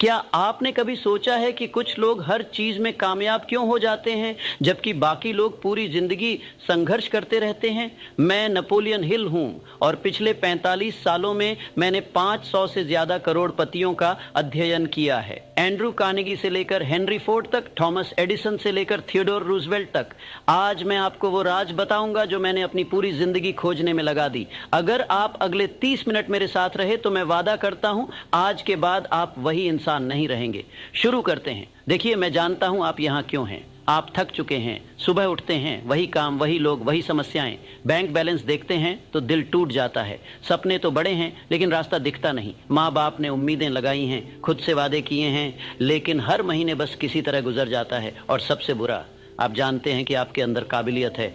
क्या आपने कभी सोचा है कि कुछ लोग हर चीज में कामयाब क्यों हो जाते हैं जबकि बाकी लोग पूरी जिंदगी संघर्ष करते रहते हैं? मैं नेपोलियन हिल हूं और पिछले 45 सालों में मैंने 500 से ज्यादा करोड़पतियों का अध्ययन किया है। एंड्रू कार्नेगी से लेकर हेनरी फोर्ड तक, थॉमस एडिसन से लेकर थियोडोर रूजवेल्ट तक। आज मैं आपको वो राज बताऊंगा जो मैंने अपनी पूरी जिंदगी खोजने में लगा दी। अगर आप अगले 30 मिनट मेरे साथ रहे तो मैं वादा करता हूं आज के बाद आप वही इंसान नहीं रहेंगे। शुरू करते हैं। देखिए, मैं जानता हूं आप यहां क्यों हैं। आप थक चुके हैं, सुबह उठते हैं, वही काम, वही लोग, वही समस्याएं। बैंक बैलेंस देखते हैं तो दिल टूट जाता है। सपने तो बड़े हैं लेकिन रास्ता दिखता नहीं। माँ बाप ने उम्मीदें लगाई हैं, खुद से वादे किए हैं, लेकिन हर महीने बस किसी तरह गुजर जाता है। और सबसे बुरा, आप जानते हैं कि आपके अंदर काबिलियत है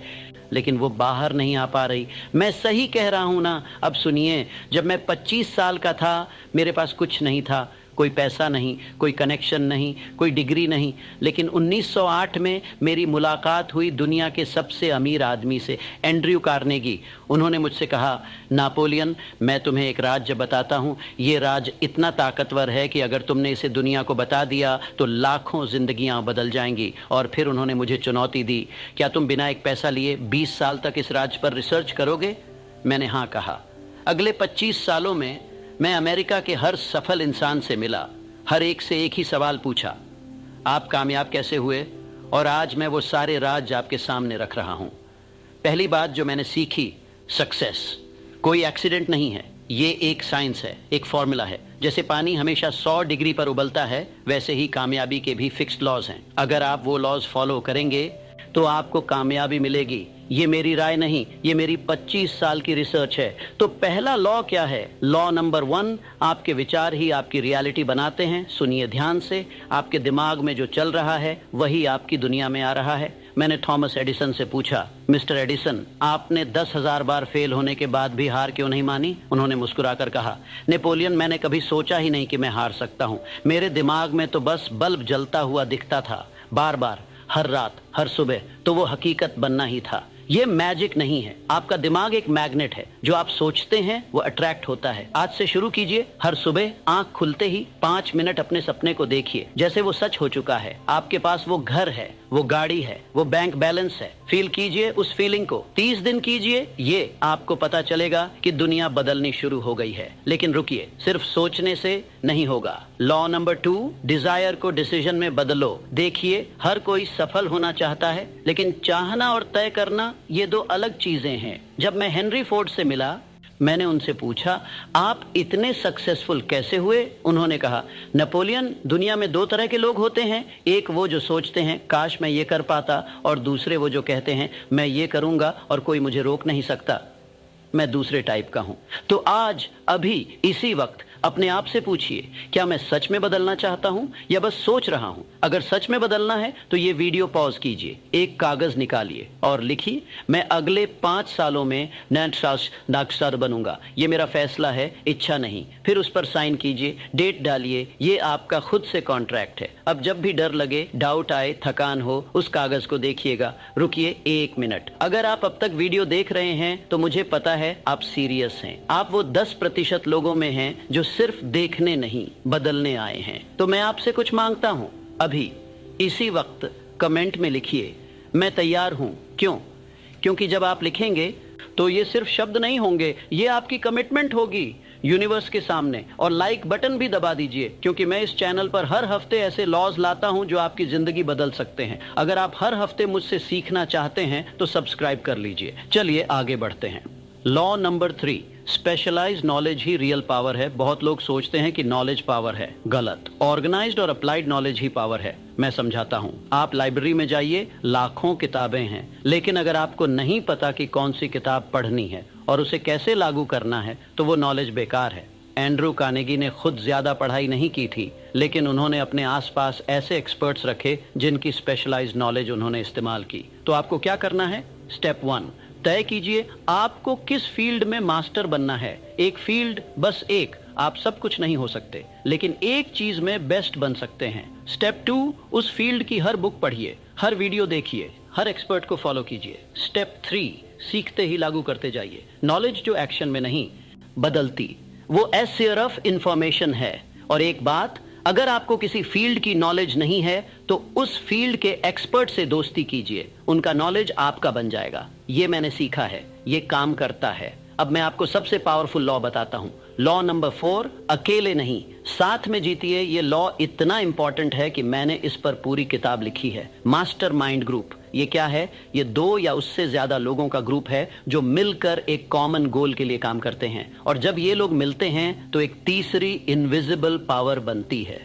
लेकिन वो बाहर नहीं आ पा रही। मैं सही कह रहा हूं ना? अब सुनिए, जब मैं 25 साल का था मेरे पास कुछ नहीं था, कोई पैसा नहीं, कोई कनेक्शन नहीं, कोई डिग्री नहीं, लेकिन 1908 में मेरी मुलाकात हुई दुनिया के सबसे अमीर आदमी से, एंड्रयू कार्नेगी। उन्होंने मुझसे कहा, नापोलियन, मैं तुम्हें एक राज बताता हूँ। ये राज इतना ताकतवर है कि अगर तुमने इसे दुनिया को बता दिया तो लाखों जिंदगियां बदल जाएंगी। और फिर उन्होंने मुझे चुनौती दी, क्या तुम बिना एक पैसा लिए 20 साल तक इस राज पर रिसर्च करोगे? मैंने हाँ कहा। अगले 25 सालों में मैं अमेरिका के हर सफल इंसान से मिला, हर एक से एक ही सवाल पूछा, आप कामयाब कैसे हुए? और आज मैं वो सारे राज आपके सामने रख रहा हूं। पहली बात जो मैंने सीखी, सक्सेस कोई एक्सीडेंट नहीं है, ये एक साइंस है, एक फॉर्मूला है। जैसे पानी हमेशा 100 डिग्री पर उबलता है, वैसे ही कामयाबी के भी फिक्स्ड लॉज हैं। अगर आप वो लॉज फॉलो करेंगे तो आपको कामयाबी मिलेगी। ये मेरी राय नहीं, ये मेरी 25 साल की रिसर्च है। तो पहला लॉ क्या है? लॉ नंबर 1, आपके विचार ही आपकी रियलिटी बनाते हैं। सुनिए ध्यान से, आपके दिमाग में जो चल रहा है वही आपकी दुनिया में आ रहा है। मैंने थॉमस एडिसन से पूछा, मिस्टर एडिसन, आपने 10,000 बार फेल होने के बाद भी हार क्यों नहीं मानी? उन्होंने मुस्कुराकर कहा, नेपोलियन, मैंने कभी सोचा ही नहीं कि मैं हार सकता हूँ। मेरे दिमाग में तो बस बल्ब जलता हुआ दिखता था, बार बार, हर रात, हर सुबह। तो वो हकीकत बनना ही था। ये मैजिक नहीं है, आपका दिमाग एक मैग्नेट है। जो आप सोचते हैं वो अट्रैक्ट होता है। आज से शुरू कीजिए, हर सुबह आंख खुलते ही 5 मिनट अपने सपने को देखिए जैसे वो सच हो चुका है। आपके पास वो घर है, वो गाड़ी है, वो बैंक बैलेंस है। फील कीजिए उस फीलिंग को, 30 दिन कीजिए, ये आपको पता चलेगा कि दुनिया बदलनी शुरू हो गई है। लेकिन रुकिए, सिर्फ सोचने से नहीं होगा। लॉ नंबर 2, डिजायर को डिसीजन में बदलो। देखिए, हर कोई सफल होना चाहता है लेकिन चाहना और तय करना ये दो अलग चीजें हैं। जब मैं हेनरी फोर्ड से मिला, मैंने उनसे पूछा, आप इतने सक्सेसफुल कैसे हुए? उन्होंने कहा, नेपोलियन, दुनिया में 2 तरह के लोग होते हैं। एक वो जो सोचते हैं काश मैं ये कर पाता, और दूसरे वो जो कहते हैं मैं ये करूंगा और कोई मुझे रोक नहीं सकता। मैं दूसरे टाइप का हूं। तो आज, अभी, इसी वक्त अपने आप से पूछिए, क्या मैं सच में बदलना चाहता हूं या बस सोच रहा हूं? अगर सच में बदलना है तो ये वीडियो पॉज कीजिए, एक कागज निकालिए और लिखिए, मैं अगले 5 सालों में डॉक्टर बनूंगा। ये मेरा फैसला है, इच्छा नहीं। फिर उस पर साइन कीजिए, डेट डालिए। ये आपका खुद से कॉन्ट्रैक्ट है। अब जब भी डर लगे, डाउट आए, थकान हो, उस कागज को देखिएगा। रुकिए 1 मिनट। अगर आप अब तक वीडियो देख रहे हैं तो मुझे पता है आप सीरियस हैं। आप वो 10% लोगों में हैं जो सिर्फ देखने नहीं, बदलने आए हैं। तो मैं आपसे कुछ मांगता हूं, अभी इसी वक्त कमेंट में लिखिए, मैं तैयार हूं। क्यों? क्योंकि जब आप लिखेंगे तो ये सिर्फ शब्द नहीं होंगे, ये आपकी कमिटमेंट होगी यूनिवर्स के सामने। और लाइक बटन भी दबा दीजिए, क्योंकि मैं इस चैनल पर हर हफ्ते ऐसे लॉज लाता हूं जो आपकी जिंदगी बदल सकते हैं। अगर आप हर हफ्ते मुझसे सीखना चाहते हैं तो सब्सक्राइब कर लीजिए। चलिए आगे बढ़ते हैं। लॉ नंबर 3, स्पेशलाइज्ड नॉलेज ही रियल पावर है। बहुत लोग सोचते हैं कि नॉलेज पावर है, गलत। ऑर्गेनाइज्ड और अप्लाइड नॉलेज ही पावर है। मैं समझाता हूं। आप लाइब्रेरी में जाइए, लाखों किताबें हैं, लेकिन अगर आपको नहीं पता कि कौन सी किताब पढ़नी है और उसे कैसे लागू करना है तो वो नॉलेज बेकार है। एंड्रू कार्नेगी ने खुद ज्यादा पढ़ाई नहीं की थी, लेकिन उन्होंने अपने आसपास ऐसे एक्सपर्ट्स रखे जिनकी स्पेशलाइज्ड नॉलेज उन्होंने इस्तेमाल की। तो आपको क्या करना है? स्टेप 1, तय कीजिए आपको किस फील्ड में मास्टर बनना है। एक फील्ड, बस एक। आप सब कुछ नहीं हो सकते, लेकिन एक चीज में बेस्ट बन सकते हैं। स्टेप 2, उस फील्ड की हर बुक पढ़िए, हर वीडियो देखिए, हर एक्सपर्ट को फॉलो कीजिए। स्टेप 3, सीखते ही लागू करते जाइए। नॉलेज जो एक्शन में नहीं, बदलती, वो एसेयर ऑफ इंफॉर्मेशन है। और एक बात, अगर आपको किसी फील्ड की नॉलेज नहीं है तो उस फील्ड के एक्सपर्ट से दोस्ती कीजिए, उनका नॉलेज आपका बन जाएगा। ये मैंने सीखा है, ये काम करता है। अब मैं आपको सबसे पावरफुल लॉ बताता हूं। लॉ नंबर 4, अकेले नहीं साथ में जीतिए। ये लॉ इतना इंपॉर्टेंट है कि मैंने इस पर पूरी किताब लिखी है। मास्टरमाइंड ग्रुप, ये क्या है? ये 2 या उससे ज्यादा लोगों का ग्रुप है जो मिलकर एक कॉमन गोल के लिए काम करते हैं, और जब ये लोग मिलते हैं तो एक तीसरी इनविजिबल पावर बनती है।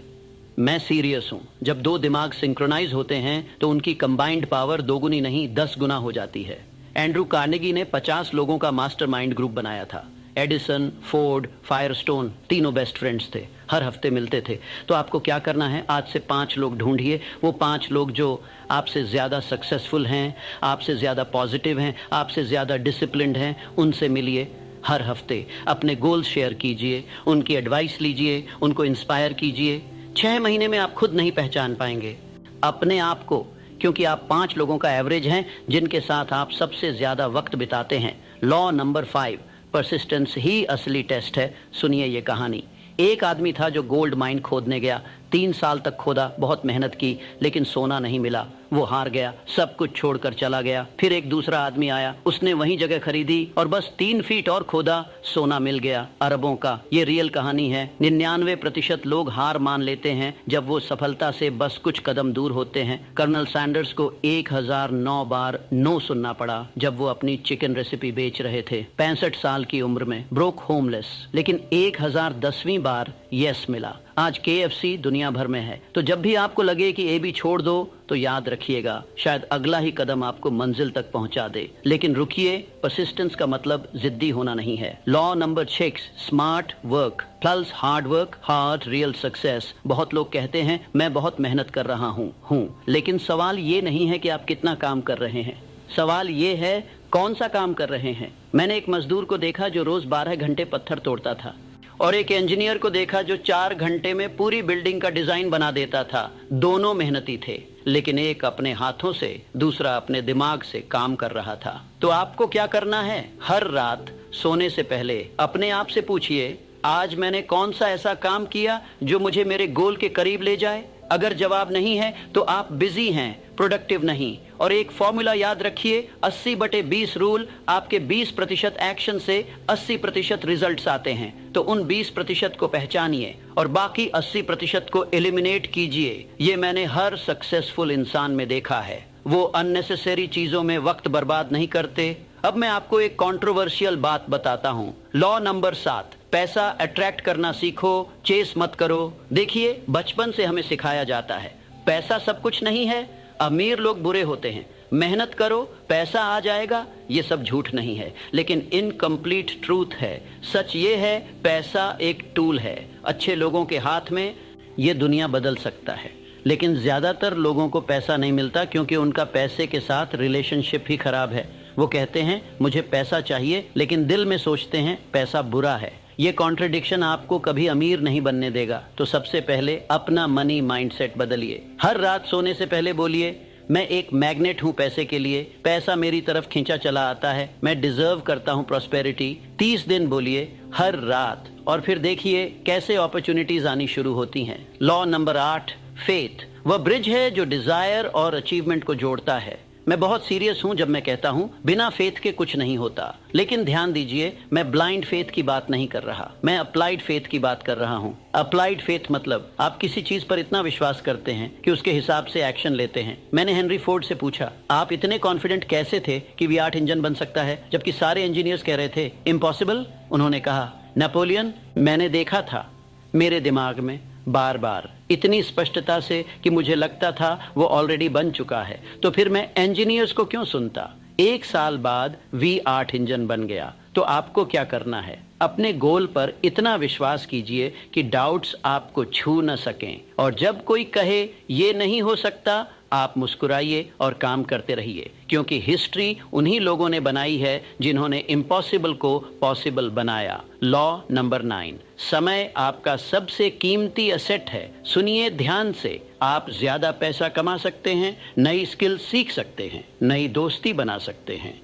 मैं सीरियस हूं। जब 2 दिमाग सिंक्रोनाइज होते हैं तो उनकी कंबाइंड पावर 2 गुनी नहीं 10 गुना हो जाती है। एंड्रू कार्नेगी ने 50 लोगों का मास्टरमाइंड ग्रुप बनाया था। एडिसन, फोर्ड, फायरस्टोन तीनों बेस्ट फ्रेंड्स थे, हर हफ्ते मिलते थे। तो आपको क्या करना है, आज से 5 लोग ढूंढिए, वो 5 लोग जो आपसे ज्यादा सक्सेसफुल हैं, आपसे ज्यादा पॉजिटिव हैं, आपसे ज्यादा डिसिप्लिन्ड हैं, उनसे मिलिए। हर हफ्ते अपने गोल्स शेयर कीजिए, उनकी एडवाइस लीजिए, उनको इंस्पायर कीजिए। 6 महीने में आप खुद नहीं पहचान पाएंगे अपने आप को, क्योंकि आप 5 लोगों का एवरेज हैं जिनके साथ आप सबसे ज्यादा वक्त बिताते हैं। लॉ नंबर 5, परसिस्टेंस ही असली टेस्ट है। सुनिए ये कहानी। एक आदमी था जो गोल्ड माइन खोदने गया। 3 साल तक खोदा, बहुत मेहनत की, लेकिन सोना नहीं मिला। वो हार गया, सब कुछ छोड़कर चला गया। फिर एक दूसरा आदमी आया, उसने वही जगह खरीदी और बस 3 फीट और खोदा, सोना मिल गया अरबों का। ये रियल कहानी है। 99% लोग हार मान लेते हैं जब वो सफलता से बस कुछ कदम दूर होते हैं। कर्नल सैंडर्स को 1009 बार नो सुनना पड़ा जब वो अपनी चिकन रेसिपी बेच रहे थे 65 साल की उम्र में, ब्रोक होमलेस, लेकिन 1010वीं बार यस मिला। आज KFC दुनिया भर में है। तो जब भी आपको लगे कि AB छोड़ दो तो याद रखिएगा, शायद अगला ही कदम आपको मंजिल तक पहुंचा दे। लेकिन रुकिए, परसिस्टेंस का मतलब जिद्दी होना नहीं है। Law number 6, smart work plus hard work, hard real success. बहुत लोग कहते हैं मैं बहुत मेहनत कर रहा हूँ, लेकिन सवाल ये नहीं है कि आप कितना काम कर रहे हैं, सवाल ये है कौन सा काम कर रहे हैं। मैंने एक मजदूर को देखा जो रोज 12 घंटे पत्थर तोड़ता था, और एक इंजीनियर को देखा जो 4 घंटे में पूरी बिल्डिंग का डिजाइन बना देता था। दोनों मेहनती थे, लेकिन एक अपने हाथों से, दूसरा अपने दिमाग से काम कर रहा था। तो आपको क्या करना है? हर रात सोने से पहले अपने आप से पूछिए, आज मैंने कौन सा ऐसा काम किया जो मुझे मेरे गोल के करीब ले जाए। अगर जवाब नहीं है तो आप बिजी हैं, प्रोडक्टिव नहीं। और एक फॉर्मूला याद रखिए, 80/20 रूल। आपके 20% एक्शन से 80% रिजल्ट्स आते हैं। तो उन 20% को पहचानिए और बाकी 80% को एलिमिनेट कीजिए। ये मैंने हर सक्सेसफुल इंसान में देखा है। वो अननेसेसरी चीजों में वक्त बर्बाद नहीं करते। अब मैं आपको एक कंट्रोवर्शियल बात बताता हूँ। लॉ नंबर 7, पैसा अट्रैक्ट करना सीखो, चेस मत करो। देखिए, बचपन से हमें सिखाया जाता है पैसा सब कुछ नहीं है, अमीर लोग बुरे होते हैं, मेहनत करो पैसा आ जाएगा। ये सब झूठ नहीं है, लेकिन इनकम्प्लीट ट्रूथ है। सच ये है, पैसा एक टूल है अच्छे लोगों के हाथ में, ये दुनिया बदल सकता है। लेकिन ज्यादातर लोगों को पैसा नहीं मिलता क्योंकि उनका पैसे के साथ रिलेशनशिप ही खराब है। वो कहते हैं मुझे पैसा चाहिए, लेकिन दिल में सोचते हैं पैसा बुरा है। ये कॉन्ट्रडिक्शन आपको कभी अमीर नहीं बनने देगा। तो सबसे पहले अपना मनी माइंडसेट बदलिए। हर रात सोने से पहले बोलिए, मैं एक मैग्नेट हूँ पैसे के लिए, पैसा मेरी तरफ खींचा चला आता है, मैं डिजर्व करता हूँ प्रॉस्पेरिटी। 30 दिन बोलिए हर रात, और फिर देखिए कैसे अपॉर्चुनिटीज आनी शुरू होती हैं। लॉ नंबर 8, फेथ वह ब्रिज है जो डिजायर और अचीवमेंट को जोड़ता है। मैं बहुत सीरियस हूं जब मैं कहता हूं बिना फेथ के कुछ नहीं होता। लेकिन ध्यान दीजिए, मैं ब्लाइंड फेथ की बात नहीं कर रहा, मैं अप्लाइड फेथ की बात कर रहा हूं। अप्लाइड फेथ मतलब आप किसी चीज पर इतना विश्वास करते हैं कि उसके हिसाब से एक्शन लेते हैं। मैंने हेनरी फोर्ड से पूछा, आप इतने कॉन्फिडेंट कैसे थे कि V8 इंजन बन सकता है, जबकि सारे इंजीनियर्स कह रहे थे इम्पॉसिबल। उन्होंने कहा, नेपोलियन, मैंने देखा था मेरे दिमाग में बार बार इतनी स्पष्टता से कि मुझे लगता था वो ऑलरेडी बन चुका है, तो फिर मैं इंजीनियर्स को क्यों सुनता। 1 साल बाद V8 इंजन बन गया। तो आपको क्या करना है, अपने गोल पर इतना विश्वास कीजिए कि डाउट्स आपको छू न सकें, और जब कोई कहे ये नहीं हो सकता, आप मुस्कुराइए और काम करते रहिए, क्योंकि हिस्ट्री उन्हीं लोगों ने बनाई है जिन्होंने इम्पॉसिबल को पॉसिबल बनाया। लॉ नंबर 9, समय आपका सबसे कीमती एसेट है। सुनिए ध्यान से, आप ज्यादा पैसा कमा सकते हैं, नई स्किल सीख सकते हैं, नई दोस्ती बना सकते हैं,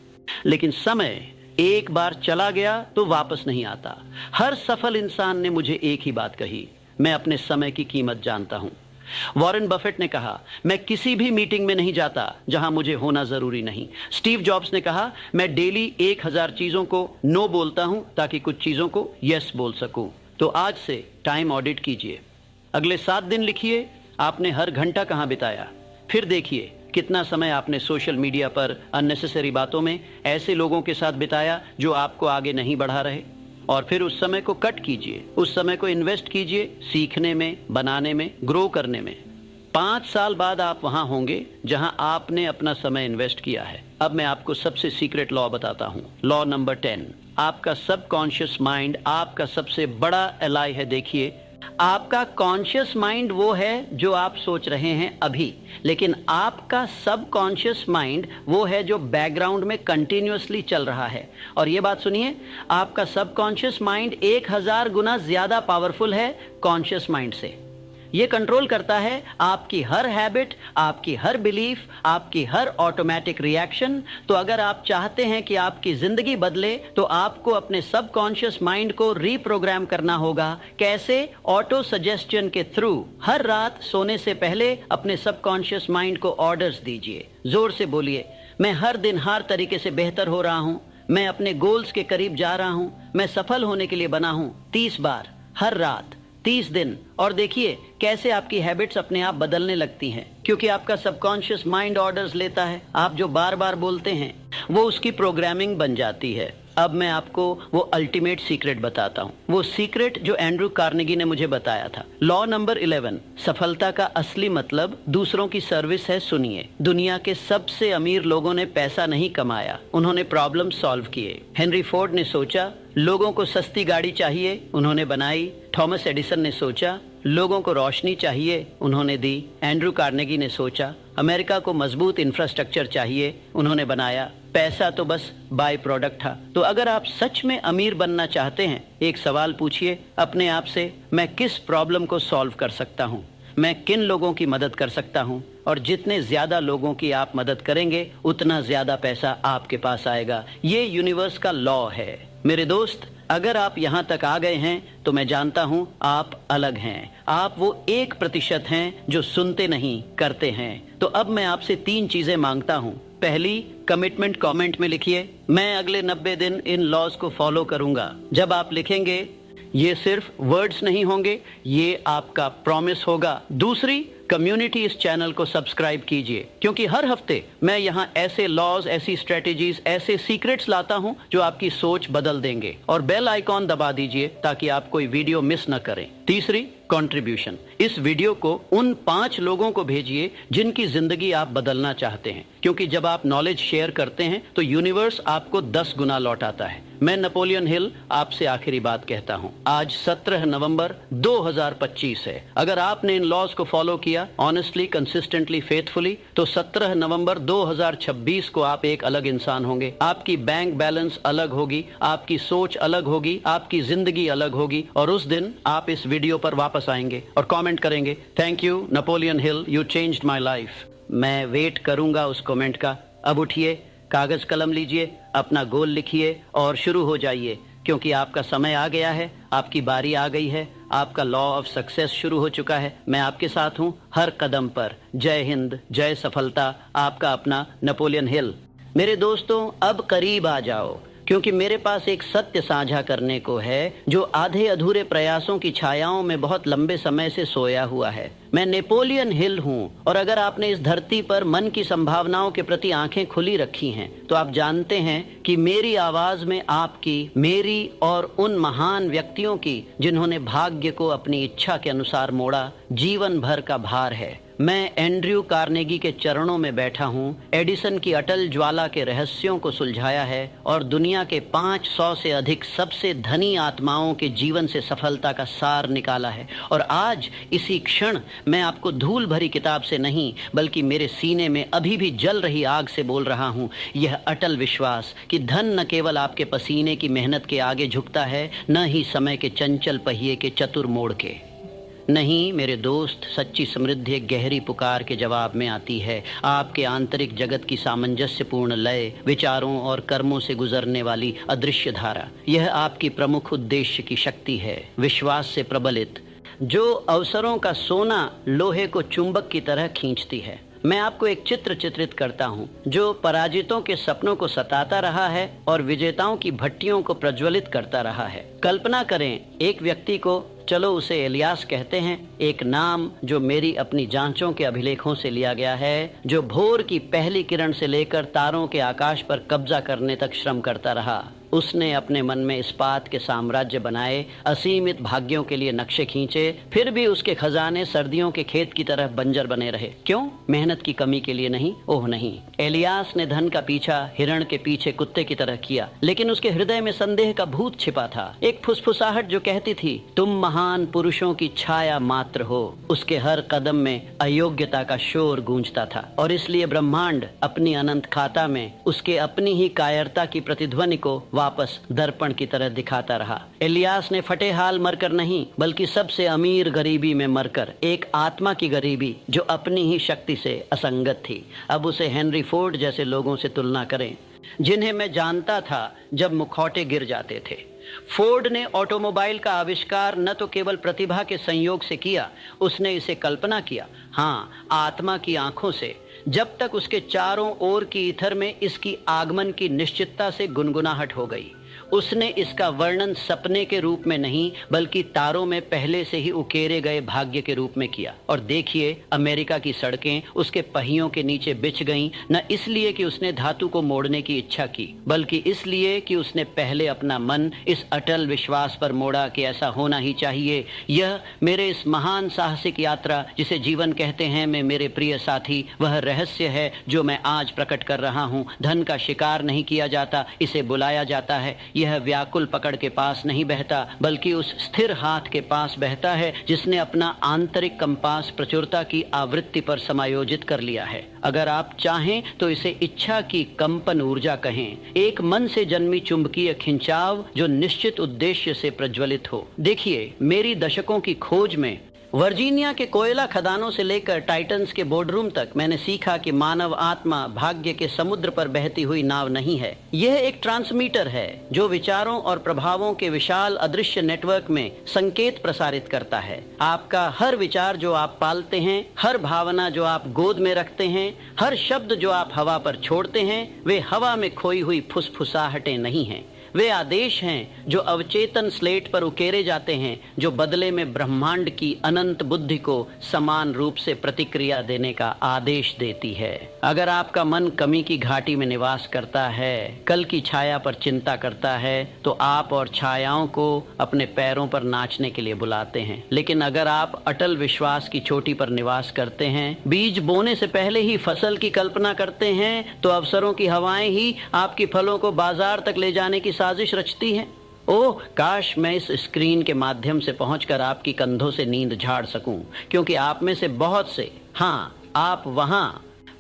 लेकिन समय एक बार चला गया तो वापस नहीं आता। हर सफल इंसान ने मुझे एक ही बात कही, मैं अपने समय की कीमत जानता हूं। वॉरेन बफेट ने कहा, मैं किसी भी मीटिंग में नहीं जाता जहां मुझे होना जरूरी नहीं। स्टीव जॉब्स ने कहा, मैं डेली 1000 चीजों को नो बोलता हूं ताकि कुछ चीजों को यस बोल सकूं। तो आज से टाइम ऑडिट कीजिए। अगले 7 दिन लिखिए आपने हर घंटा कहां बिताया। फिर देखिए कितना समय आपने सोशल मीडिया पर अननेसेसरी बातों में ऐसे लोगों के साथ बिताया जो आपको आगे नहीं बढ़ा रहे। और फिर उस समय को कट कीजिए, उस समय को इन्वेस्ट कीजिए सीखने में, बनाने में, ग्रो करने में। 5 साल बाद आप वहां होंगे जहां आपने अपना समय इन्वेस्ट किया है। अब मैं आपको सबसे सीक्रेट लॉ बताता हूं। Law number 10। आपका सबकॉन्शियस माइंड आपका सबसे बड़ा एलाई है। देखिए, आपका कॉन्शियस माइंड वो है जो आप सोच रहे हैं अभी, लेकिन आपका सबकॉन्शियस माइंड वो है जो बैकग्राउंड में कंटिन्यूअसली चल रहा है। और ये बात सुनिए, आपका सबकॉन्शियस माइंड 1000 गुना ज्यादा पावरफुल है कॉन्शियस माइंड से। ये कंट्रोल करता है आपकी हर हैबिट, आपकी हर बिलीफ, आपकी हर ऑटोमेटिक रिएक्शन। तो अगर आप चाहते हैं कि आपकी जिंदगी बदले तो आपको अपने सबकॉन्शियस माइंड को रीप्रोग्राम करना होगा। कैसे? ऑटो सजेस्शन के थ्रू। हर रात सोने से पहले अपने सबकॉन्शियस माइंड को ऑर्डर्स दीजिए। जोर से बोलिए, मैं हर दिन हर तरीके से बेहतर हो रहा हूं, मैं अपने गोल्स के करीब जा रहा हूं, मैं सफल होने के लिए बना हूं। 30 बार हर रात, 30 दिन। और देखिए कैसे आपकी हैबिट्स अपने आप बदलने लगती हैं, क्योंकि आपका सबकॉन्शियस माइंड ऑर्डर्स लेता है। आप जो बार बार बोलते हैं वो उसकी प्रोग्रामिंग बन जाती है। अब मैं आपको वो अल्टीमेट सीक्रेट बताता हूँ, वो सीक्रेट जो एंड्रू कार्नेगी ने मुझे बताया था। Law number 11। सफलता का असली मतलब दूसरों की सर्विस है। सुनिए, दुनिया के सबसे अमीर लोगों ने पैसा नहीं कमाया, उन्होंने प्रॉब्लम सॉल्व किए। हेनरी फोर्ड ने सोचा लोगों को सस्ती गाड़ी चाहिए, उन्होंने बनाई। थॉमस एडिसन ने सोचा लोगों को रोशनी चाहिए, उन्होंने दी। एंड्रू कार्नेगी ने सोचा अमेरिका को मजबूत इंफ्रास्ट्रक्चर चाहिए, उन्होंने बनाया। पैसा तो बस बाय प्रोडक्ट था। तो अगर आप सच में अमीर बनना चाहते हैं, एक सवाल पूछिए अपने आप से, मैं किस प्रॉब्लम को सॉल्व कर सकता हूँ, मैं किन लोगों की मदद कर सकता हूँ। और जितने ज्यादा लोगों की आप मदद करेंगे उतना ज्यादा पैसा आपके पास आएगा। ये यूनिवर्स का लॉ है। मेरे दोस्त, अगर आप यहाँ तक आ गए हैं तो मैं जानता हूँ आप अलग हैं। आप वो 1% हैं जो सुनते नहीं, करते हैं। तो अब मैं आपसे 3 चीजें मांगता हूँ। पहली, कमिटमेंट कमेंट में लिखिए, मैं अगले 90 दिन इन लॉज को फॉलो करूंगा। जब आप लिखेंगे ये सिर्फ वर्ड्स नहीं होंगे, ये आपका प्रॉमिस होगा। दूसरी, कम्युनिटी इस चैनल को सब्सक्राइब कीजिए, क्योंकि हर हफ्ते मैं यहाँ ऐसे लॉज, ऐसी स्ट्रेटेजीज, ऐसे सीक्रेट्स लाता हूँ जो आपकी सोच बदल देंगे। और बेल आइकॉन दबा दीजिए ताकि आप कोई वीडियो मिस न करें। तीसरी, कंट्रीब्यूशन। इस वीडियो को उन 5 लोगों को भेजिए जिनकी जिंदगी आप बदलना चाहते हैं, क्योंकि जब आप नॉलेज शेयर करते हैं तो यूनिवर्स आपको 10 गुना लौटाता है। मैं नेपोलियन हिल आपसे आखिरी बात कहता हूं। आज 17 नवंबर 2025 है। अगर आपने इन लॉज को फॉलो किया ऑनेस्टली, कंसिस्टेंटली, फेथफुली, तो 17 नवंबर 2026 को आप एक अलग इंसान होंगे। आपकी बैंक बैलेंस अलग होगी, आपकी सोच अलग होगी, आपकी जिंदगी अलग होगी। और उस दिन आप इस वीडियो पर वापस आएंगे और कमेंट करेंगे, thank you Napoleon Hill, you changed my life. मैं वेट करूंगा उस कमेंट का। अब उठिए, कागज कलम लीजिए, अपना गोल लिखिए और शुरू हो जाइए, क्योंकि आपका समय आ गया है, आपकी बारी आ गई है, आपका लॉ ऑफ सक्सेस शुरू हो चुका है। मैं आपके साथ हूं हर कदम पर। जय हिंद, जय सफलता। आपका अपना नेपोलियन हिल। मेरे दोस्तों, अब करीब आ जाओ, क्योंकि मेरे पास एक सत्य साझा करने को है जो आधे अधूरे प्रयासों की छायाओं में बहुत लंबे समय से सोया हुआ है। मैं नेपोलियन हिल हूं, और अगर आपने इस धरती पर मन की संभावनाओं के प्रति आंखें खुली रखी हैं तो आप जानते हैं कि मेरी आवाज में आपकी, मेरी और उन महान व्यक्तियों की जिन्होंने भाग्य को अपनी इच्छा के अनुसार मोड़ा, जीवन भर का भार है। मैं एंड्रयू कार्नेगी के चरणों में बैठा हूँ, एडिसन की अटल ज्वाला के रहस्यों को सुलझाया है और दुनिया के 500 से अधिक सबसे धनी आत्माओं के जीवन से सफलता का सार निकाला है। और आज इसी क्षण मैं आपको धूल भरी किताब से नहीं, बल्कि मेरे सीने में अभी भी जल रही आग से बोल रहा हूँ। यह अटल विश्वास कि धन न केवल आपके पसीने की मेहनत के आगे झुकता है, न ही समय के चंचल पहिए के चतुर मोड़ के। नहीं मेरे दोस्त, सच्ची समृद्धि एक गहरी पुकार के जवाब में आती है। आपके आंतरिक जगत की सामंजस्यपूर्ण लय, विचारों और कर्मों से गुजरने वाली अदृश्य धारा, यह आपकी प्रमुख उद्देश्य की शक्ति है। विश्वास से प्रबलित, जो अवसरों का सोना लोहे को चुंबक की तरह खींचती है। मैं आपको एक चित्र चित्रित करता हूँ जो पराजितों के सपनों को सताता रहा है और विजेताओं की भट्टियों को प्रज्वलित करता रहा है। कल्पना करें एक व्यक्ति को, चलो उसे एलियास कहते हैं, एक नाम जो मेरी अपनी जांचों के अभिलेखों से लिया गया है, जो भोर की पहली किरण से लेकर तारों के आकाश पर कब्जा करने तक श्रम करता रहा। उसने अपने मन में इस्पात के साम्राज्य बनाए, असीमित भाग्यों के लिए नक्शे खींचे, फिर भी उसके खजाने सर्दियों के खेत की तरह बंजर बने रहे। क्यों? मेहनत की कमी के लिए नहीं। ओह नहीं, एलियास ने धन का पीछा हिरण के पीछे कुत्ते की तरह किया, लेकिन उसके हृदय में संदेह का भूत छिपा था, एक फुसफुसाहट जो कहती थी तुम महान पुरुषों की छाया मात्र हो। उसके हर कदम में अयोग्यता का शोर गूंजता था और इसलिए ब्रह्मांड अपनी अनंत खाता में उसके अपनी ही कायरता की प्रतिध्वनि को वापस दर्पण की तरह दिखाता रहा। एलियास ने फटे हाल मरकर नहीं, बल्कि सबसे अमीर गरीबी में मरकर, एक आत्मा की गरीबी जो अपनी ही शक्ति से असंगत थी। अब उसे हेनरी फोर्ड जैसे लोगों से तुलना करें जिन्हें मैं जानता था जब मुखौटे गिर जाते थे। फोर्ड ने ऑटोमोबाइल का आविष्कार न तो केवल प्रतिभा के संयोग से किया, उसने इसे कल्पना किया, हाँ, आत्मा की आंखों से। जब तक उसके चारों ओर की ईथर में इसकी आगमन की निश्चितता से गुनगुनाहट हो गई। उसने इसका वर्णन सपने के रूप में नहीं, बल्कि तारों में पहले से ही उकेरे गए भाग्य के रूप में किया। और देखिए, अमेरिका की सड़कें उसके पहियों के नीचे बिछ गईं, न इसलिए कि उसने धातु को मोड़ने की इच्छा की, बल्कि इसलिए कि उसने पहले अपना मन इस अटल विश्वास पर मोड़ा कि ऐसा होना ही चाहिए। यह मेरे इस महान साहसिक यात्रा जिसे जीवन कहते हैं में मेरे प्रिय साथी, वह रहस्य है जो मैं आज प्रकट कर रहा हूँ। धन का शिकार नहीं किया जाता, इसे बुलाया जाता है। यह व्याकुल पकड़ के पास नहीं बहता, बल्कि उस स्थिर हाथ के पास बहता है जिसने अपना आंतरिक कंपास प्रचुरता की आवृत्ति पर समायोजित कर लिया है। अगर आप चाहें तो इसे इच्छा की कंपन ऊर्जा कहें, एक मन से जन्मी चुंबकीय खिंचाव जो निश्चित उद्देश्य से प्रज्वलित हो। देखिए, मेरी दशकों की खोज में वर्जीनिया के कोयला खदानों से लेकर टाइटन्स के बोर्डरूम तक मैंने सीखा कि मानव आत्मा भाग्य के समुद्र पर बहती हुई नाव नहीं है। यह एक ट्रांसमीटर है जो विचारों और प्रभावों के विशाल अदृश्य नेटवर्क में संकेत प्रसारित करता है। आपका हर विचार जो आप पालते हैं, हर भावना जो आप गोद में रखते हैं, हर शब्द जो आप हवा पर छोड़ते हैं, वे हवा में खोई हुई फुसफुसाहटें नहीं हैं। वे आदेश हैं जो अवचेतन स्लेट पर उकेरे जाते हैं, जो बदले में ब्रह्मांड की अनंत बुद्धि को समान रूप से प्रतिक्रिया देने का आदेश देती है। अगर आपका मन कमी की घाटी में निवास करता है, कल की छाया पर चिंता करता है, तो आप और छायाओं को अपने पैरों पर नाचने के लिए बुलाते हैं। लेकिन अगर आप अटल विश्वास की चोटी पर निवास करते हैं, बीज बोने से पहले ही फसल की कल्पना करते हैं, तो अवसरों की हवाएं ही आपकी फलों को बाजार तक ले जाने की साजिश रचती हैं। ओह, काश मैं इस स्क्रीन के माध्यम से पहुंचकर आपकी कंधों से नींद झाड़ सकूं, क्योंकि आप में से बहुत से, हाँ, आप वहां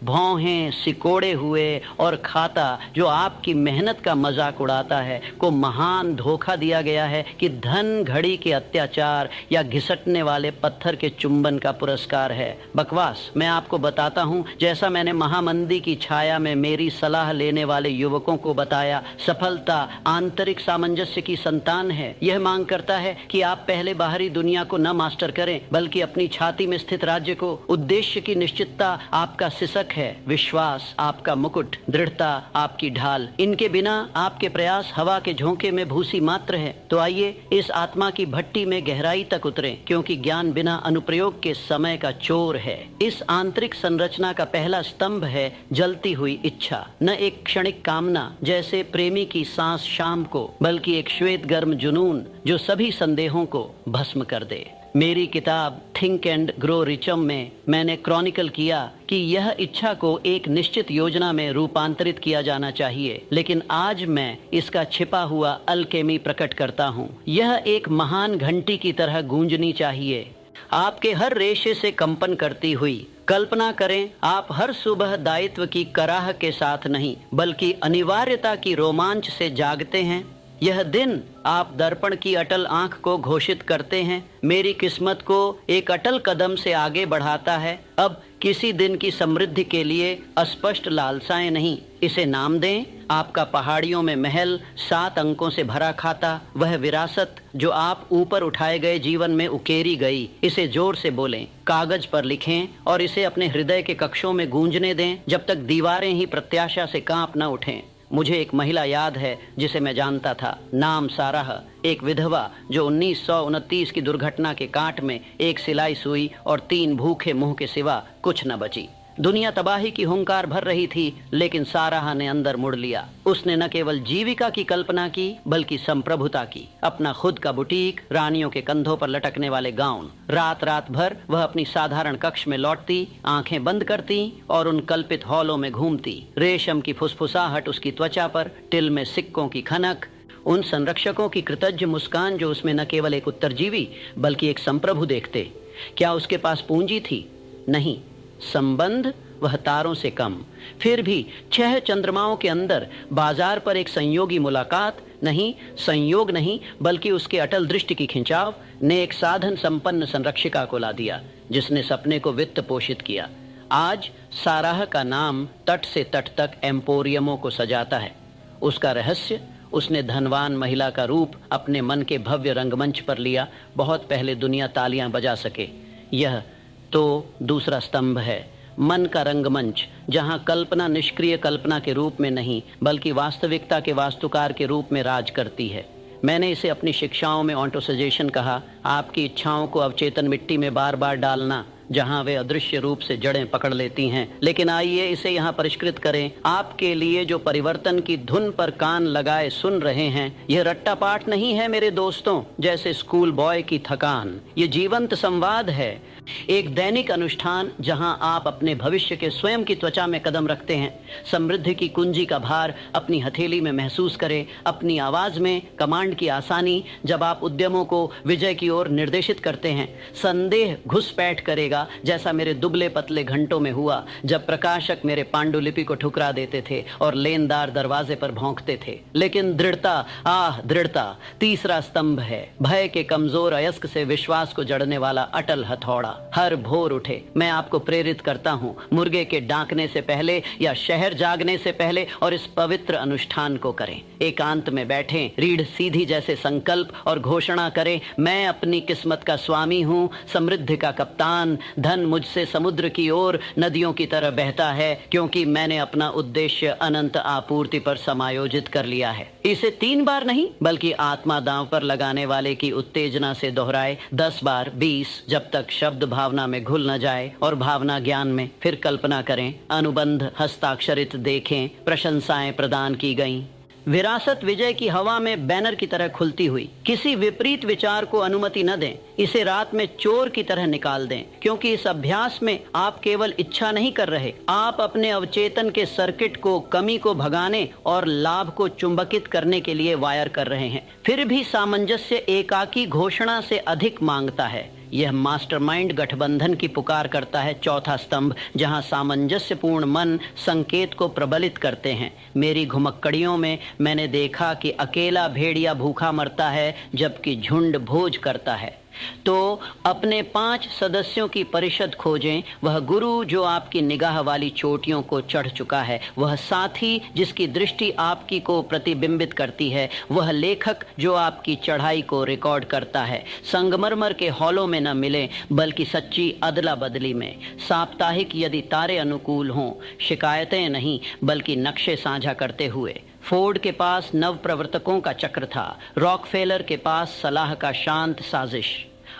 भौहें सिकोड़े हुए और खाता जो आपकी मेहनत का मजाक उड़ाता है को महान धोखा दिया गया है कि धन घड़ी के अत्याचार या घिसटने वाले पत्थर के चुंबन का पुरस्कार है। बकवास। मैं आपको बताता हूँ, जैसा मैंने महामंदी की छाया में मेरी सलाह लेने वाले युवकों को बताया, सफलता आंतरिक सामंजस्य की संतान है। यह मांग करता है कि आप पहले बाहरी दुनिया को न मास्टर करें, बल्कि अपनी छाती में स्थित राज्य को। उद्देश्य की निश्चितता आपका सिसक है, विश्वास आपका मुकुट, दृढ़ता आपकी ढाल। इनके बिना आपके प्रयास हवा के झोंके में भूसी मात्र है। तो आइए इस आत्मा की भट्टी में गहराई तक उतरें, क्योंकि ज्ञान बिना अनुप्रयोग के समय का चोर है। इस आंतरिक संरचना का पहला स्तंभ है जलती हुई इच्छा, न एक क्षणिक कामना जैसे प्रेमी की सांस शाम को, बल्कि एक श्वेत गर्म जुनून जो सभी संदेहों को भस्म कर दे। मेरी किताब थिंक एंड ग्रो रिचम में मैंने क्रॉनिकल किया कि यह इच्छा को एक निश्चित योजना में रूपांतरित किया जाना चाहिए, लेकिन आज मैं इसका छिपा हुआ अल्केमी प्रकट करता हूँ। यह एक महान घंटी की तरह गूंजनी चाहिए, आपके हर रेशे से कंपन करती हुई। कल्पना करें, आप हर सुबह दायित्व की कराह के साथ नहीं, बल्कि अनिवार्यता की रोमांच से जागते हैं। यह दिन आप दर्पण की अटल आंख को घोषित करते हैं, मेरी किस्मत को एक अटल कदम से आगे बढ़ाता है। अब किसी दिन की समृद्धि के लिए अस्पष्ट लालसाएं नहीं, इसे नाम दें। आपका पहाड़ियों में महल 7 अंकों से भरा खाता, वह विरासत जो आप ऊपर उठाए गए जीवन में उकेरी गई, इसे जोर से बोलें, कागज पर लिखें और इसे अपने हृदय के कक्षों में गूंजने दें जब तक दीवारें ही प्रत्याशा से कांप न उठें। मुझे एक महिला याद है जिसे मैं जानता था, नाम साराह, एक विधवा जो 1929 की दुर्घटना के कांट में एक सिलाई सुई और 3 भूखे मुंह के सिवा कुछ न बची। दुनिया तबाही की हुंकार भर रही थी, लेकिन साराह ने अंदर मुड़ लिया। उसने न केवल जीविका की कल्पना की बल्कि संप्रभुता की। अपना खुद का बुटीक, रानियों के कंधों पर लटकने वाले गाउन। रात रात भर वह अपनी साधारण कक्ष में लौटती, आंखें बंद करती और उन कल्पित हॉलों में घूमती। रेशम की फुसफुसाहट उसकी त्वचा पर, टिल में सिक्कों की खनक, उन संरक्षकों की कृतज्ञ मुस्कान जो उसमें न केवल एक उत्तरजीवी बल्कि एक संप्रभु देखते। क्या उसके पास पूंजी थी? नहीं। संबंध? वह तारों से कम। फिर भी 6 चंद्रमाओं के अंदर बाजार पर एक संयोगी मुलाकात नहीं, संयोग नहीं, बल्कि उसके अटल दृष्टि की खिंचाव ने एक साधन संपन्न संरक्षिका को ला दिया, जिसने सपने को वित्त पोषित किया। आज साराह का नाम तट से तट तक एम्पोरियमों को सजाता है। उसका रहस्य, उसने धनवान महिला का रूप अपने मन के भव्य रंगमंच पर लिया, बहुत पहले दुनिया तालियां बजा सके। यह तो दूसरा स्तंभ है, मन का रंगमंच, जहां कल्पना निष्क्रिय कल्पना के रूप में नहीं बल्कि वास्तविकता के वास्तुकार के रूप में राज करती है। मैंने इसे अपनी शिक्षाओं में ऑन्टोसजेशन कहा, आपकी इच्छाओं को अवचेतन मिट्टी में बार बार डालना जहां वे अदृश्य रूप से जड़ें पकड़ लेती हैं। लेकिन आइए इसे यहाँ परिष्कृत करें। आपके लिए जो परिवर्तन की धुन पर कान लगाए सुन रहे हैं, यह रट्टा पाठ नहीं है मेरे दोस्तों, जैसे स्कूल बॉय की थकान। ये जीवंत संवाद है, एक दैनिक अनुष्ठान जहां आप अपने भविष्य के स्वयं की त्वचा में कदम रखते हैं। समृद्धि की कुंजी का भार अपनी हथेली में महसूस करें, अपनी आवाज में कमांड की आसानी जब आप उद्यमों को विजय की ओर निर्देशित करते हैं। संदेह घुसपैठ करेगा, जैसा मेरे दुबले पतले घंटों में हुआ जब प्रकाशक मेरे पांडुलिपि को ठुकरा देते थे और लेनदार दरवाजे पर भौंकते थे। लेकिन दृढ़ता, दृढ़ता तीसरा स्तंभ है, भय के कमजोर अयस्क से विश्वास को जड़ने वाला अटल हथौड़ा। हर भोर उठे मैं आपको प्रेरित करता हूँ, मुर्गे के डांकने से पहले या शहर जागने से पहले, और इस पवित्र अनुष्ठान को करें। एकांत में बैठें, रीढ़ सीधी जैसे संकल्प और घोषणा करें, मैं अपनी किस्मत का स्वामी हूँ, समृद्धि का कप्तान। धन मुझसे समुद्र की ओर नदियों की तरह बहता है, क्योंकि मैंने अपना उद्देश्य अनंत आपूर्ति पर समायोजित कर लिया है। इसे 3 बार नहीं बल्कि आत्मा दांव पर लगाने वाले की उत्तेजना से दोहराए, 10 बार, 20, जब तक शब्द भावना में घुल न जाए और भावना ज्ञान में। फिर कल्पना करें, अनुबंध हस्ताक्षरित देखें, प्रशंसाएं प्रदान की गईं। विरासत विजय की हवा में बैनर की तरह खुलती हुई। किसी विपरीत विचार को अनुमति न दें, इसे रात में चोर की तरह निकाल दें, क्योंकि इस अभ्यास में आप केवल इच्छा नहीं कर रहे, आप अपने अवचेतन के सर्किट को कमी को भगाने और लाभ को चुंबकित करने के लिए वायर कर रहे हैं। फिर भी सामंजस्य एकाकी घोषणा से अधिक मांगता है। यह मास्टरमाइंड गठबंधन की पुकार करता है, चौथा स्तंभ, जहां सामंजस्यपूर्ण मन संकेत को प्रबलित करते हैं। मेरी घुमक्कड़ियों में मैंने देखा कि अकेला भेड़िया भूखा मरता है जबकि झुंड भोज करता है। तो अपने 5 सदस्यों की परिषद खोजें, वह गुरु जो आपकी निगाह वाली चोटियों को चढ़ चुका है, वह साथी जिसकी दृष्टि आपकी को प्रतिबिंबित करती है, वह लेखक जो आपकी चढ़ाई को रिकॉर्ड करता है। संगमरमर के हॉलों में न मिले बल्कि सच्ची अदला बदली में। साप्ताहिक यदि तारे अनुकूल हों, शिकायतें नहीं बल्कि नक्शे साझा करते हुए। फोर्ड के पास नव प्रवर्तकों का चक्र था, रॉकफेलर के पास सलाह का शांत साजिश।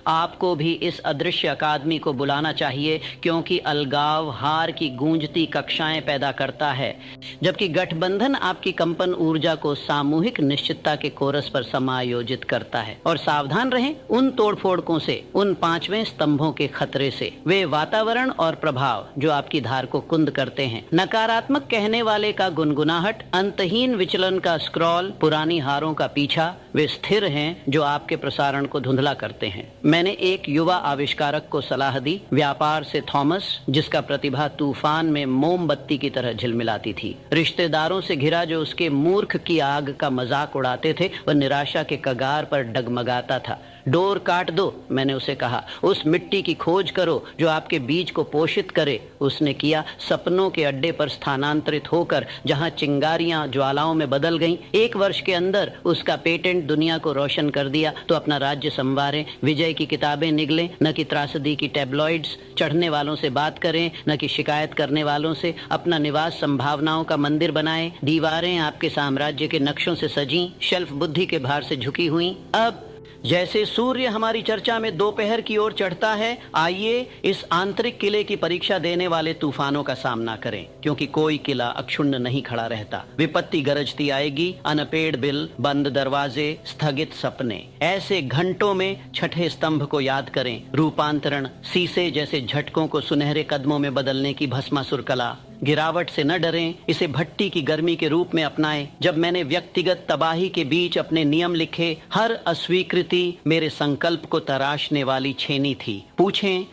आपको भी इस अदृश्य अकादमी को बुलाना चाहिए, क्योंकि अलगाव हार की गूंजती कक्षाएं पैदा करता है, जबकि गठबंधन आपकी कंपन ऊर्जा को सामूहिक निश्चितता के कोरस पर समायोजित करता है। और सावधान रहें उन तोड़फोड़कों से, उन 5वें स्तंभों के खतरे से। वे वातावरण और प्रभाव जो आपकी धार को कुंद करते हैं। नकारात्मक कहने वाले का गुनगुनाहट, अंतहीन विचलन का स्क्रॉल, पुरानी हारों का पीछा, वे स्थिर हैं जो आपके प्रसारण को धुंधला करते हैं। मैंने एक युवा आविष्कारक को सलाह दी, व्यापार से थॉमस, जिसका प्रतिभा तूफान में मोमबत्ती की तरह झिलमिलाती थी। रिश्तेदारों से घिरा जो उसके मूर्ख की आग का मजाक उड़ाते थे, वह निराशा के कगार पर डगमगाता था। डोर काट दो, मैंने उसे कहा। उस मिट्टी की खोज करो जो आपके बीज को पोषित करे। उसने किया। सपनों के अड्डे पर स्थानांतरित होकर जहां चिंगारियां ज्वालाओं में बदल गईं, 1 वर्ष के अंदर उसका पेटेंट दुनिया को रोशन कर दिया। तो अपना राज्य संवारें, विजय की किताबें निगलें, न कि त्रासदी की टैबलॉइड्स। चढ़ने वालों से बात करें, न कि शिकायत करने वालों से। अपना निवास संभावनाओं का मंदिर बनाएं। दीवारें आपके साम्राज्य के नक्शों से सजी, शेल्फ बुद्धि के भार से झुकी हुई। अब जैसे सूर्य हमारी चर्चा में दोपहर की ओर चढ़ता है, आइए इस आंतरिक किले की परीक्षा देने वाले तूफानों का सामना करें, क्योंकि कोई किला अक्षुण्ण नहीं खड़ा रहता। विपत्ति गरजती आएगी, अनपेड़ बिल, बंद दरवाजे, स्थगित सपने। ऐसे घंटों में छठे स्तंभ को याद करें। रूपांतरण, शीशे जैसे झटकों को सुनहरे कदमों में बदलने की भस्मासुर कला। गिरावट से न डरें, इसे भट्टी की गर्मी के रूप में अपनाएं। जब मैंने व्यक्तिगत तबाही के बीच अपने नियम लिखे, हर अस्वीकृति मेरे संकल्प को तराशने वाली छेनी थी। पूछें,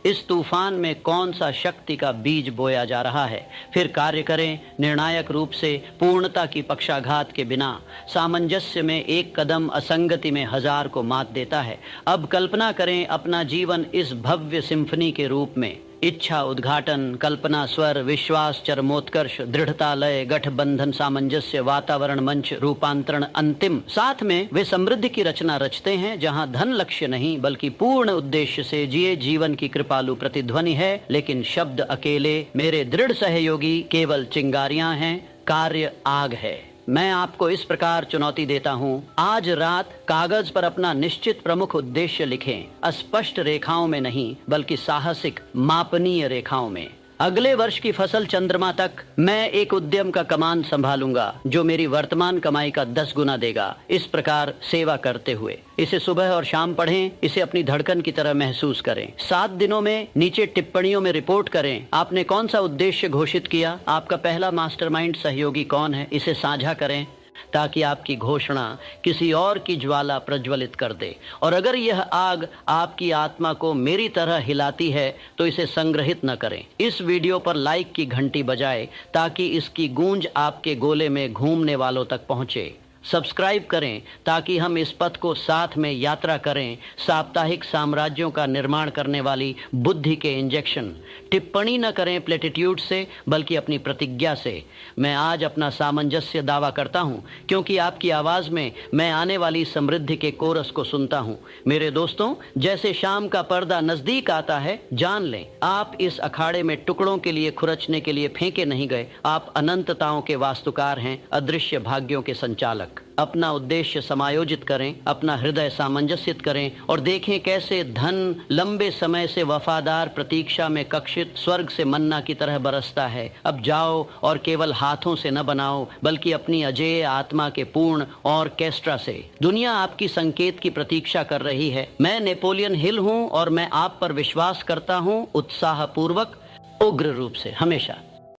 इस तूफान में कौन सा शक्ति का बीज बोया जा रहा है? फिर कार्य करें निर्णायक रूप से, पूर्णता की पक्षाघात के बिना। सामंजस्य में एक कदम असंगति में 1000 को मात देता है। अब कल्पना करें अपना जीवन इस भव्य सिम्फनी के रूप में। इच्छा उद्घाटन, कल्पना स्वर, विश्वास चरमोत्कर्ष, दृढ़ता लय, गठबंधन सामंजस्य, वातावरण मंच, रूपांतरण अंतिम। साथ में वे समृद्धि की रचना रचते हैं जहां धन लक्ष्य नहीं बल्कि पूर्ण उद्देश्य से जिए जीवन की कृपालु प्रतिध्वनि है। लेकिन शब्द अकेले, मेरे दृढ़ सहयोगी केवल चिंगारियां हैं, कार्य आग है। मैं आपको इस प्रकार चुनौती देता हूं, आज रात कागज पर अपना निश्चित प्रमुख उद्देश्य लिखें। अस्पष्ट रेखाओं में नहीं बल्कि साहसिक मापनीय रेखाओं में। अगले वर्ष की फसल चंद्रमा तक मैं एक उद्यम का कमान संभालूंगा जो मेरी वर्तमान कमाई का 10 गुना देगा। इस प्रकार सेवा करते हुए इसे सुबह और शाम पढ़ें, इसे अपनी धड़कन की तरह महसूस करें। 7 दिनों में नीचे टिप्पणियों में रिपोर्ट करें आपने कौन सा उद्देश्य घोषित किया, आपका पहला मास्टरमाइंड सहयोगी कौन है, इसे साझा करें ताकि आपकी घोषणा किसी और की ज्वाला प्रज्वलित कर दे। और अगर यह आग आपकी आत्मा को मेरी तरह हिलाती है तो इसे संग्रहित न करें। इस वीडियो पर लाइक की घंटी बजाएं ताकि इसकी गूंज आपके गोले में घूमने वालों तक पहुंचे। सब्सक्राइब करें ताकि हम इस पथ को साथ में यात्रा करें। साप्ताहिक साम्राज्यों का निर्माण करने वाली बुद्धि के इंजेक्शन। टिप्पणी न करें प्लेटिट्यूड से बल्कि अपनी प्रतिज्ञा से। मैं आज अपना सामंजस्य दावा करता हूं क्योंकि आपकी आवाज में मैं आने वाली समृद्धि के कोरस को सुनता हूं। मेरे दोस्तों, जैसे शाम का पर्दा नजदीक आता है, जान लें आप इस अखाड़े में टुकड़ों के लिए खुरचने के लिए फेंके नहीं गए। आप अनंतताओं के वास्तुकार हैं, अदृश्य भाग्यों के संचालक। अपना उद्देश्य समायोजित करें, अपना हृदय सामंजस्यित करें और देखें कैसे धन लंबे समय से वफादार प्रतीक्षा में कक्षित स्वर्ग से मन्ना की तरह बरसता है। अब जाओ और केवल हाथों से न बनाओ बल्कि अपनी अजेय आत्मा के पूर्ण ऑर्केस्ट्रा से। दुनिया आपकी संकेत की प्रतीक्षा कर रही है। मैं नेपोलियन हिल हूं और मैं आप पर विश्वास करता हूं, उत्साहपूर्वक, उग्र रूप से, हमेशा।